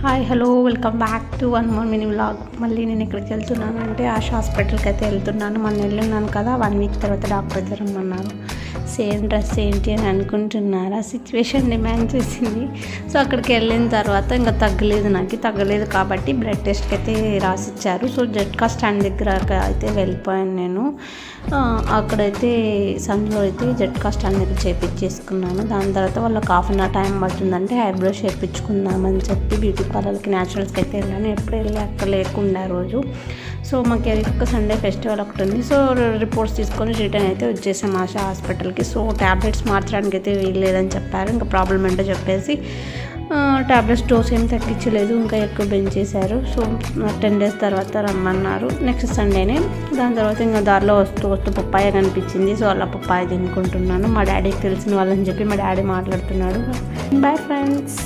Hi hello welcome back to one more mini vlog. మళ్ళీ నేను ఎక్కడికి వెళ్తున్నాను అంటే ఆశ హాస్పిటల్కి అయితే వెళ్తున్నాను. మొన్న వెళ్ళున్నాను కదా, 1 వీక్ తర్వాత డాక్టర్ దగ్గర రమ్మన్నారు. సేమ్ డ్రెస్ ఏంటి అని అనుకుంటున్నారా, సిచ్యువేషన్ డిమాండ్ చేసింది. సో అక్కడికి వెళ్ళిన తర్వాత ఇంకా తగ్గలేదు కాబట్టి బ్లడ్ టెస్ట్కి అయితే రాసిచ్చారు. సో జట్కా స్టాండ్ దగ్గర అయితే వెళ్ళిపోయాను నేను. అక్కడైతే సందులో అయితే జట్కా స్టాండ్ దగ్గర చేయించేసుకున్నాను. దాని తర్వాత వాళ్ళకి 1/2 hour టైం పడుతుందంటే ఐబ్రోస్ చేయించుకుందామని చెప్పి బ్యూటీ పార్లర్కి న్యాచురల్స్కి అయితే వెళ్ళాను. ఎప్పుడు వెళ్ళి అక్కడ లేకుండా రోజు. సో మాకు ఒక సండే ఫెస్టివల్ ఒకటి ఉంది. సో రిపోర్ట్స్ తీసుకొని రిటర్న్ అయితే వచ్చేసాం ఆశ హాస్పిటల్కి. సో ట్యాబ్లెట్స్ మార్చడానికి అయితే వీల్లేదని చెప్పారు. ఇంకా ప్రాబ్లం ఏంటో చెప్పేసి ట్యాబ్లెట్స్ డోస్ ఏం తగ్గించలేదు, ఇంకా ఎక్కువ పెంచేశారు. సో 10 days తర్వాత రమ్మన్నారు, నెక్స్ట్ సండేనే. దాని తర్వాత ఇంకా దారిలో వస్తూ పప్పాయ కనిపించింది. సో అలా పప్పాయ తినుకుంటున్నాను. మా డాడీకి తెలిసిన వాళ్ళని చెప్పి మా డాడీ మాట్లాడుతున్నాడు. Bye friends.